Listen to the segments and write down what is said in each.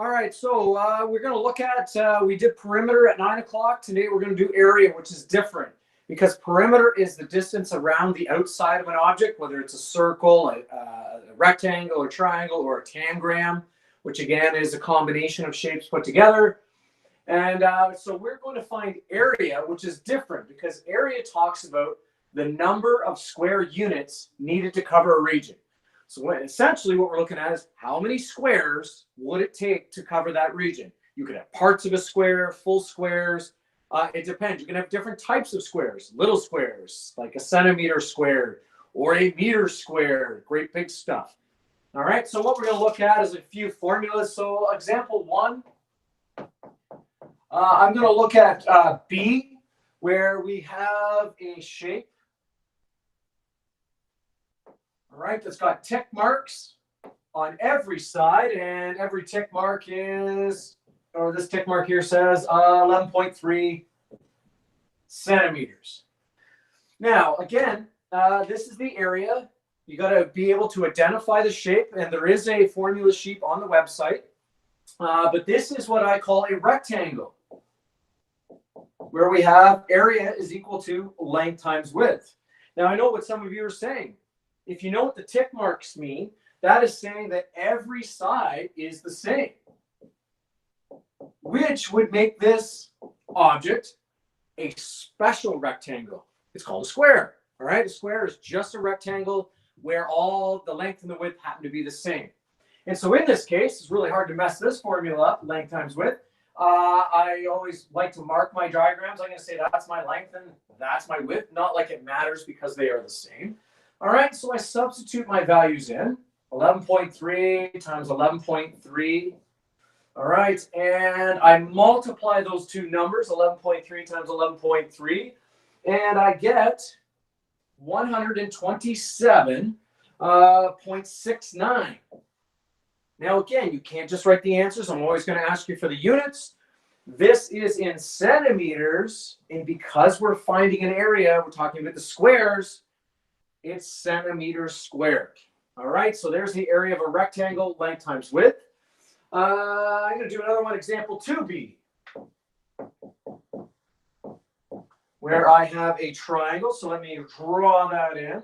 All right, so we're going to look at, we did perimeter at 9 o'clock. Today we're going to do area, which is different because perimeter is the distance around the outside of an object, whether it's a circle, a rectangle, a triangle, or a tangram, which again is a combination of shapes put together. And so we're going to find area, which is different because area talks about the number of square units needed to cover a region. So essentially what we're looking at is how many squares would it take to cover that region? You could have parts of a square, full squares. It depends. You can have different types of squares, little squares, like a centimeter squared or a meter squared, great big stuff. All right, so what we're going to look at is a few formulas. So example 1, I'm going to look at B, where we have a shape. All right, that's got tick marks on every side, and every tick mark is, or this tick mark here says 11.3 centimeters. Now, again, this is the area. You got to be able to identify the shape, and there is a formula sheet on the website. But this is what I call a rectangle, where we have area is equal to length times width. Now, I know what some of you are saying. If you know what the tick marks mean, that is saying that every side is the same, which would make this object a special rectangle. It's called a square. All right, a square is just a rectangle where all the length and the width happen to be the same. And so in this case, it's really hard to mess this formula up, length times width. I always like to mark my diagrams. I'm going to say that's my length and that's my width, not like it matters because they are the same. All right, so I substitute my values in, 11.3 times 11.3. All right, and I multiply those two numbers, 11.3 times 11.3, and I get 127.69. Now, again, you can't just write the answers. I'm always going to ask you for the units. This is in centimeters, and because we're finding an area, we're talking about the squares, it's centimeters squared. All right, so there's the area of a rectangle, length times width. I'm going to do another one, example 2B, where I have a triangle. So let me draw that in.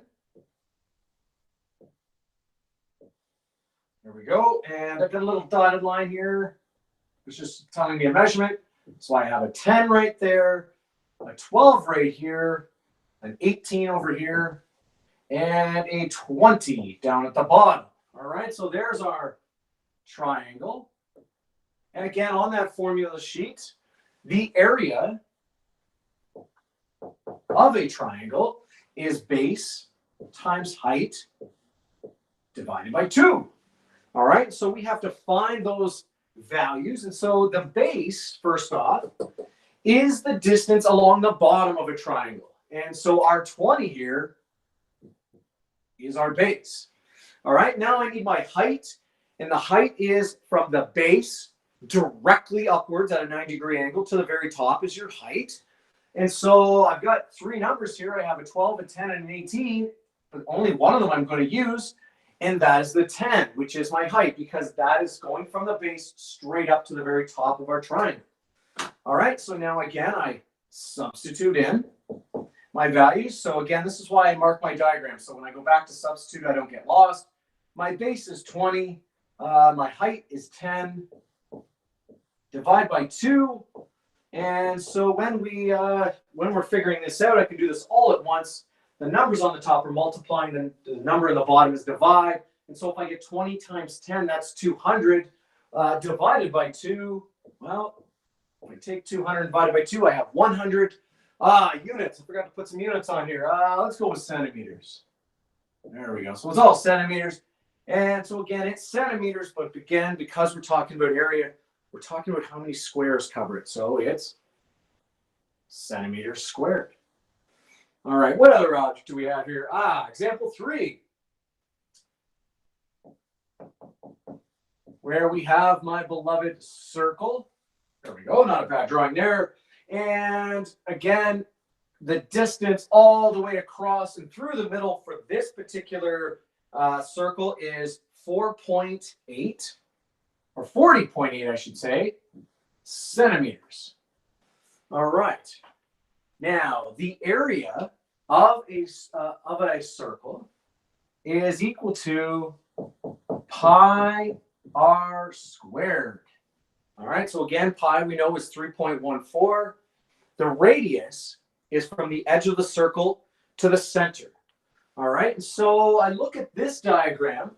There we go. And I've got a little dotted line here. It's just telling me a measurement. So I have a 10 right there, a 12 right here, an 18 over here, and a 20 down at the bottom. All right, so there's our triangle. And again, on that formula sheet, the area of a triangle is base times height divided by 2. All right, so we have to find those values. And so the base, first off, is the distance along the bottom of a triangle. And so our 20 here is our base. All right, now I need my height, and the height is from the base directly upwards at a 90-degree angle to the very top is your height. And so I've got 3 numbers here. I have a 12, a 10, and an 18, but only one of them I'm going to use, and that is the 10, which is my height, because that is going from the base straight up to the very top of our triangle. All right, so now again, I substitute in my values. So again, this is why I mark my diagram. So when I go back to substitute, I don't get lost. My base is 20. My height is 10. Divide by 2. And so when we're figuring this out, I can do this all at once. The numbers on the top are multiplying. The number in the bottom is divide. And so if I get 20 times 10, that's 200. Divided by 2, well, if I take 200 divided by 2, I have 100. Units. I forgot to put some units on here. Let's go with centimeters. There we go. So it's all centimeters. And so again, it's centimeters, but again, because we're talking about area, we're talking about how many squares cover it. So it's centimeters squared. All right, what other object do we have here? Example 3, where we have my beloved circle. There we go, not a bad drawing there. And again, the distance all the way across and through the middle for this particular circle is 4.8. or 40.8, I should say, centimeters. All right. Now, the area of a circle is equal to pi r squared. All right, so again, pi we know is 3.14. The radius is from the edge of the circle to the center. All right, so I look at this diagram.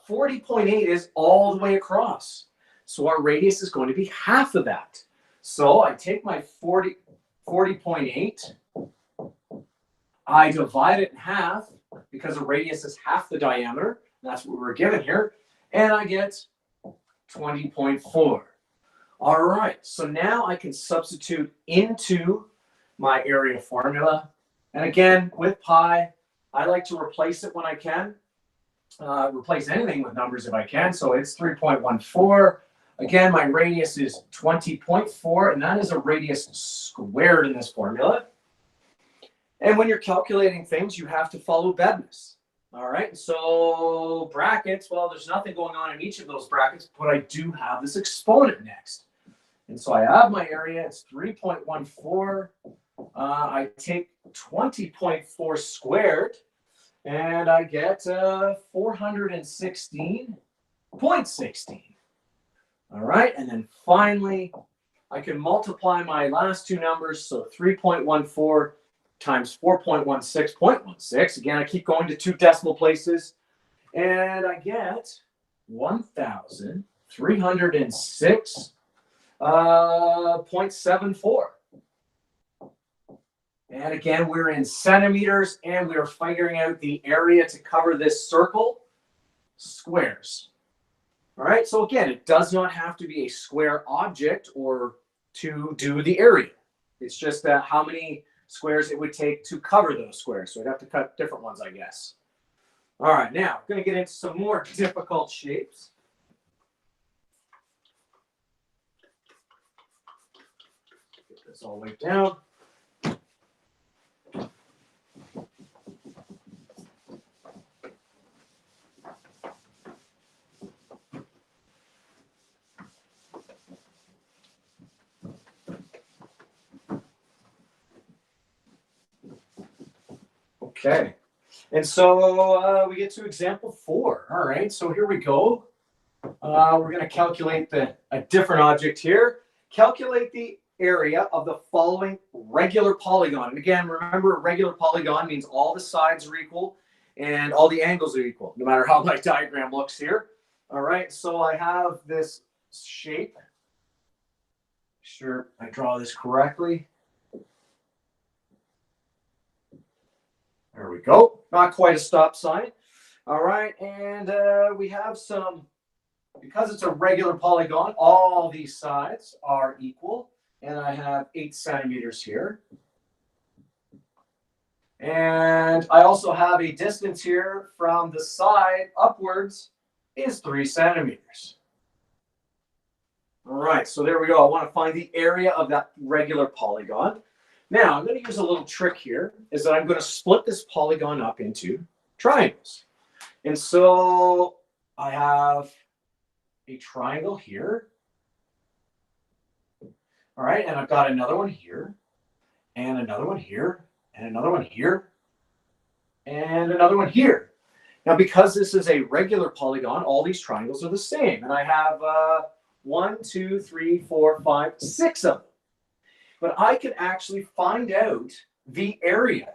40.8 is all the way across. So our radius is going to be half of that. So I take my 40.8, I divide it in half because the radius is half the diameter. That's what we're given here. And I get 20.4. All right, so now I can substitute into my area formula. And again, with pi, I like to replace it when I can. Replace anything with numbers if I can. So it's 3.14. Again, my radius is 20.4, and that is a radius squared in this formula. And when you're calculating things, you have to follow Bedness. All right, so brackets, well, there's nothing going on in each of those brackets, but I do have this exponent next. And so I have my area, it's 3.14. I take 20.4 squared, and I get 416.16. All right, and then finally, I can multiply my last two numbers, so 3.14 times 4.16.16. Again, I keep going to two decimal places, and I get 1,306.74. And again, we're in centimeters, and we're figuring out the area to cover this circle, squares. All right, so again, it does not have to be a square object or to do the area. It's just how many squares it would take to cover those squares. So I'd have to cut different ones, I guess. All right, now I'm going to get into some more difficult shapes. Get this all the way down. Okay, and so we get to example 4. All right, so here we go. We're going to calculate a different object here. Calculate the area of the following regular polygon. And again, remember, a regular polygon means all the sides are equal and all the angles are equal, no matter how my diagram looks here. All right, so I have this shape. Sure, I draw this correctly. There we go. Not quite a stop sign. All right, and we have some, because it's a regular polygon, all these sides are equal, and I have 8 centimeters here. And I also have a distance here from the side upwards is 3 centimeters. All right, so there we go. I want to find the area of that regular polygon. Now, I'm going to use a little trick here, is that I'm going to split this polygon up into triangles. And so I have a triangle here. All right, and I've got another one here, and another one here, and another one here, and another one here. Now, because this is a regular polygon, all these triangles are the same. And I have 1, 2, 3, 4, 5, 6 of them. But I can actually find out the area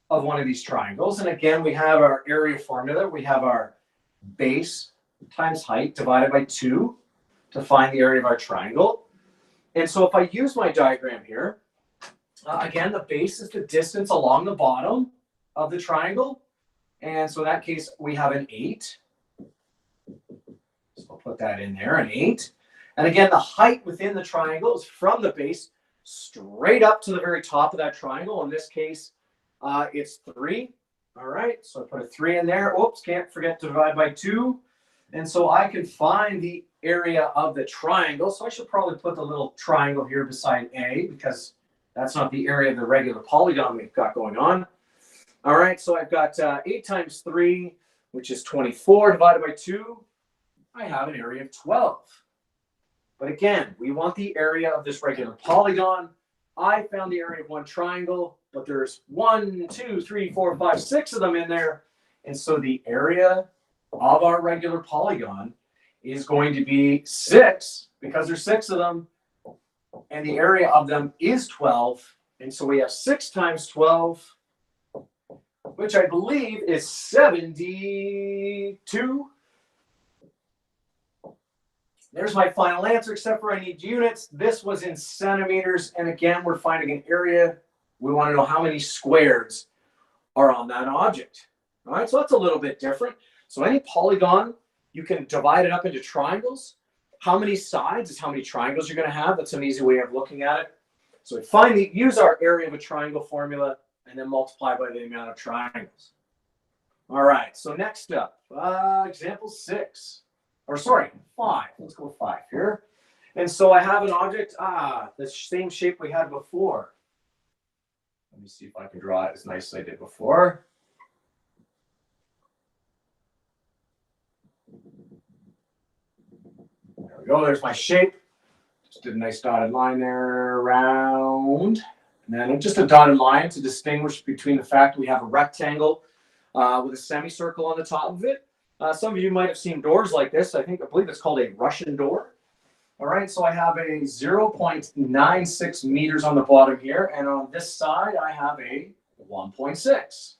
of one of these triangles. And again, we have our area formula. We have our base times height divided by 2 to find the area of our triangle. And so if I use my diagram here, again, the base is the distance along the bottom of the triangle. And so in that case, we have an 8. So I'll put that in there, an 8. And again, the height within the triangle is from the base straight up to the very top of that triangle. In this case, it's 3. All right, so I put a 3 in there. Oops, can't forget to divide by 2. And so I can find the area of the triangle. So I should probably put the little triangle here beside A, because that's not the area of the regular polygon we've got going on. All right, so I've got 8 times 3, which is 24, divided by 2. I have an area of 12. But again, we want the area of this regular polygon. I found the area of one triangle, but there's 1, 2, 3, 4, 5, 6 of them in there. And so the area of our regular polygon is going to be 6 because there's 6 of them. And the area of them is 12. And so we have 6 times 12, which I believe is 72. There's my final answer, except for I need units. This was in centimeters. And again, we're finding an area. We want to know how many squares are on that object. All right, so that's a little bit different. So any polygon, you can divide it up into triangles. How many sides is how many triangles you're going to have. That's an easy way of looking at it. So we finally use our area of a triangle formula and then multiply by the amount of triangles. All right, so next up, example 6. Or sorry, 5. Let's go with 5 here. And so I have an object, the same shape we had before. Let me see if I can draw it as nice as I did before. There we go, there's my shape. Just did a nice dotted line there, round. And then just a dotted line to distinguish between the fact we have a rectangle with a semicircle on the top of it. Some of you might have seen doors like this. I believe it's called a Russian door. All right, so I have a 0.96 meters on the bottom here, and on this side I have a 1.6.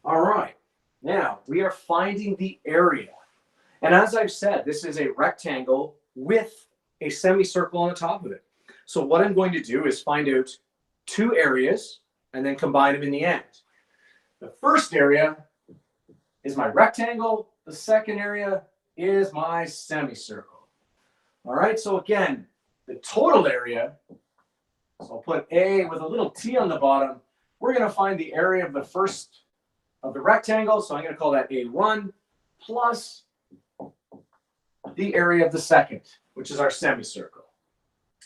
All right, now we are finding the area. And as I've said, this is a rectangle with a semicircle on the top of it. So what I'm going to do is find out 2 areas and then combine them in the end. The first area is my rectangle. The second area is my semicircle. All right, so again, the total area, so I'll put A with a little t on the bottom. We're going to find the area of the first of the rectangle, so I'm going to call that A1, plus the area of the second, which is our semicircle.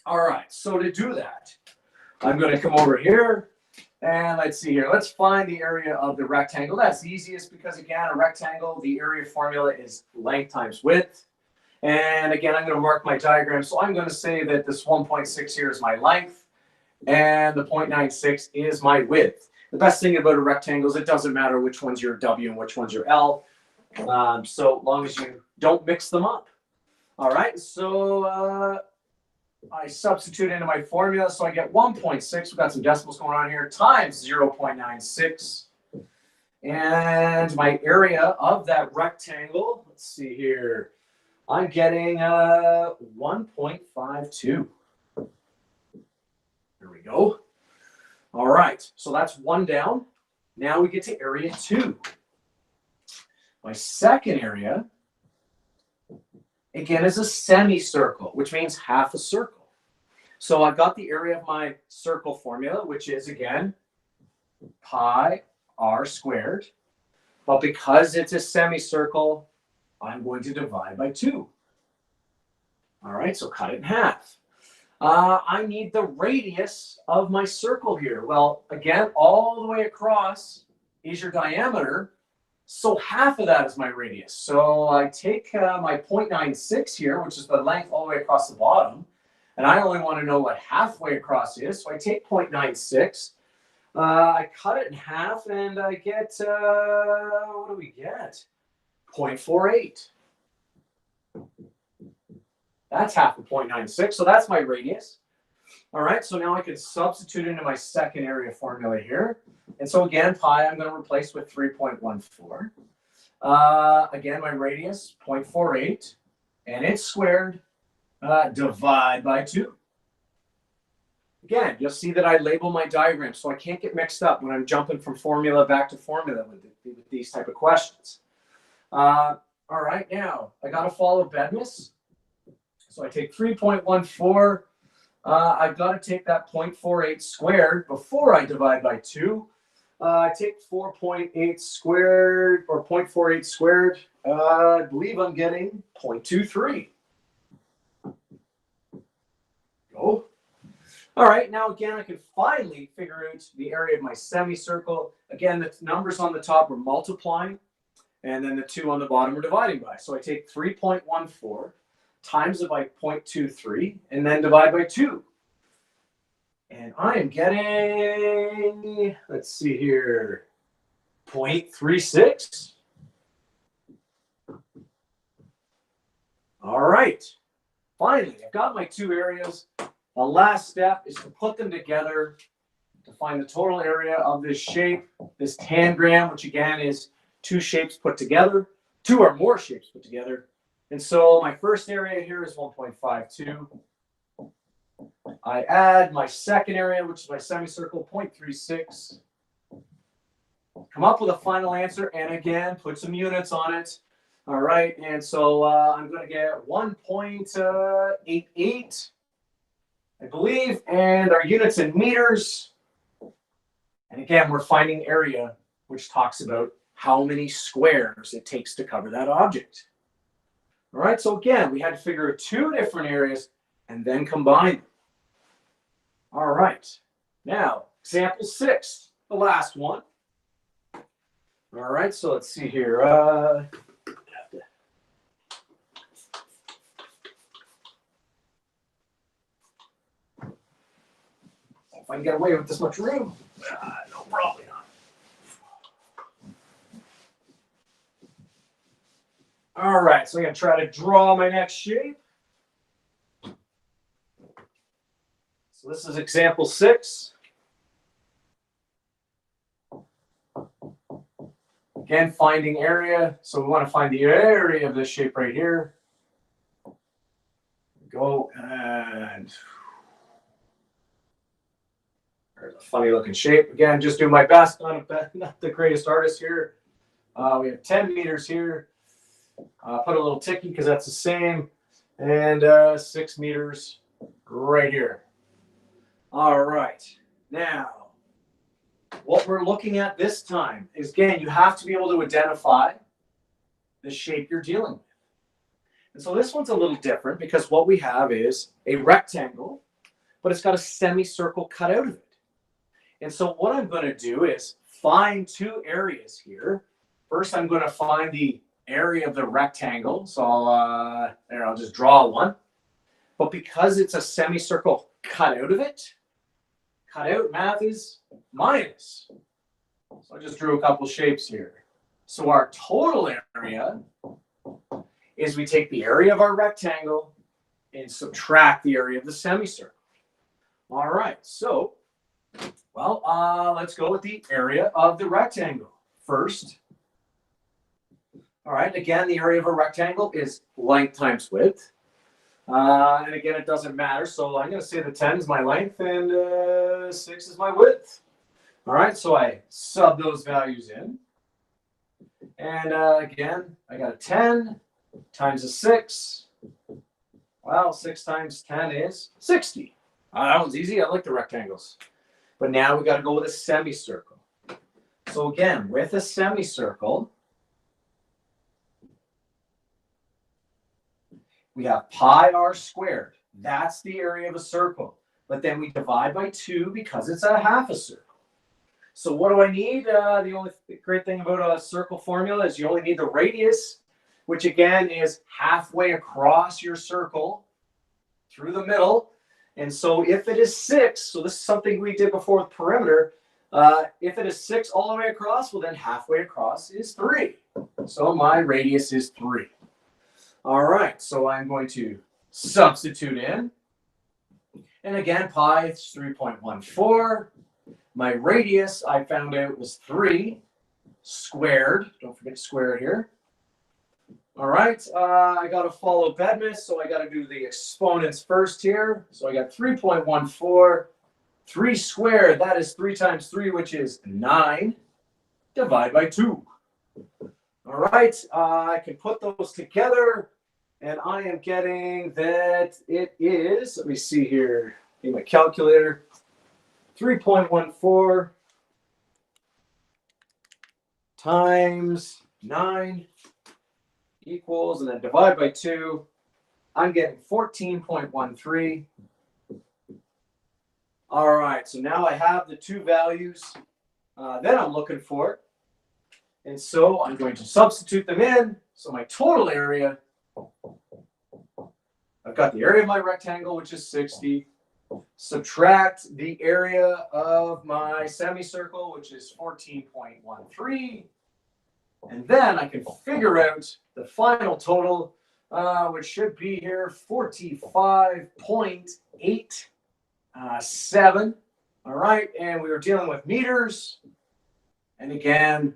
All right, so to do that, I'm going to come over here. And let's see here. Let's find the area of the rectangle. That's easiest because, again, a rectangle, the area formula is length times width. And again, I'm going to mark my diagram. So I'm going to say that this 1.6 here is my length and the 0.96 is my width. The best thing about a rectangle is it doesn't matter which one's your W and which one's your L, so long as you don't mix them up. All right, so I substitute into my formula, so I get 1.6. We've got some decimals going on here, times 0.96. And my area of that rectangle, let's see here, I'm getting 1.52. There we go. All right, so that's 1 down. Now we get to area 2. My second area, again, is a semicircle, which means half a circle. So I've got the area of my circle formula, which is, again, pi r squared. But because it's a semicircle, I'm going to divide by 2. All right, so cut it in half. I need the radius of my circle here. Well, again, all the way across is your diameter. So half of that is my radius. So I take my 0.96 here, which is the length all the way across the bottom. And I only want to know what halfway across is. So I take 0.96. I cut it in half and I get, what do we get? 0.48. That's half of 0.96. So that's my radius. All right, so now I can substitute into my second area formula here. And so again, pi I'm going to replace with 3.14. Again, my radius, 0.48. And it's squared. Divide by 2. Again, you'll see that I label my diagram so I can't get mixed up when I'm jumping from formula back to formula with these type of questions. All right, now I got to follow Bedmus. So I take 3.14. I've got to take that 0.48 squared before I divide by 2. I take 4.8 squared or 0.48 squared. I believe I'm getting 0.23. Go. All right, now again, I can finally figure out the area of my semicircle. Again, the numbers on the top are multiplying. and then the 2 on the bottom we're dividing by. So I take 3.14, times it by 0.23, and then divide by 2. And I am getting, let's see here, 0.36. All right. Finally, I've got my 2 areas. The last step is to put them together to find the total area of this shape, this tangram, which again is 2 shapes put together, 2 or more shapes put together. And so my first area here is 1.52. I add my second area, which is my semicircle, 0.36. Come up with a final answer, and again, put some units on it. All right, and so I'm going to get 1.88, I believe, and our units in meters. And again, we're finding area, which talks about how many squares it takes to cover that object. All right, so again, we had to figure out 2 different areas and then combine them. All right, now example 6, the last one. All right, so let's see here. If I can get away with this much room, no, probably not. All right, so I'm going to try to draw my next shape. So this is example 6. Again, finding area. So we want to find the area of this shape right here. Go and there's a funny looking shape. Again, just do my best. Not the greatest artist here. We have 10 meters here. Put a little ticky because that's the same. And 6 meters right here. All right. Now, what we're looking at this time is, again, you have to be able to identify the shape you're dealing with. And so this one's a little different because what we have is a rectangle, but it's got a semicircle cut out of it. And so what I'm going to do is find 2 areas here. First, I'm going to find the area of the rectangle. So I'll just draw one. But because it's a semicircle cut out of it, cut out math is minus. So I just drew a couple shapes here. So our total area is we take the area of our rectangle and subtract the area of the semicircle. All right, so, well, let's go with the area of the rectangle first. All right, again, the area of a rectangle is length times width. And again, it doesn't matter. So I'm going to say the 10 is my length and 6 is my width. All right, so I sub those values in. And again, I got a 10 times a 6. Well, 6 times 10 is 60. That one's easy. I like the rectangles. But now we got to go with a semicircle. So again, with a semicircle, we have pi r squared. That's the area of a circle. But then we divide by 2 because it's a half a circle. So what do I need? The only great thing about a circle formula is you only need the radius, which again is halfway across your circle through the middle. And so if it is 6, so this is something we did before with perimeter. If it is 6 all the way across, well then halfway across is 3. So my radius is 3. All right, so I'm going to substitute in. And again, pi is 3.14. My radius, I found out, was 3 squared. Don't forget to square it here. All right, I got to follow Bedmas, so I got to do the exponents first here. So I got 3.14. 3 squared, that is 3 times 3, which is 9. Divide by 2. All right, I can put those together, and I am getting that it is, let me see here, in my calculator, 3.14 times 9 equals, and then divide by 2, I'm getting 14.13. All right, so now I have the 2 values that I'm looking for. And so I'm going to substitute them in. So my total area, I've got the area of my rectangle, which is 60. Subtract the area of my semicircle, which is 14.13. And then I can figure out the final total, which should be here 45.87. All right, and we were dealing with meters. And again,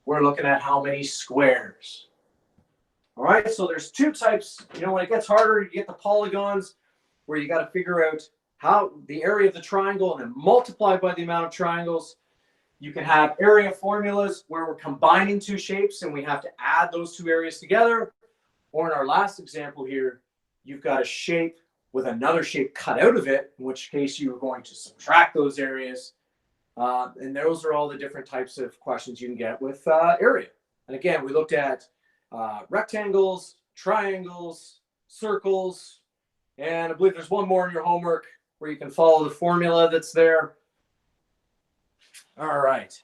we're looking at how many squares. All right, so there's two types. You know, when it gets harder, you get the polygons where you got to figure out how the area of the triangle and then multiply by the amount of triangles. You can have area formulas where we're combining two shapes and we have to add those two areas together. Or in our last example here, you've got a shape with another shape cut out of it, in which case you are going to subtract those areas. And those are all the different types of questions you can get with area. And again, we looked at rectangles, triangles, circles, and I believe there's one more in your homework where you can follow the formula that's there. All right.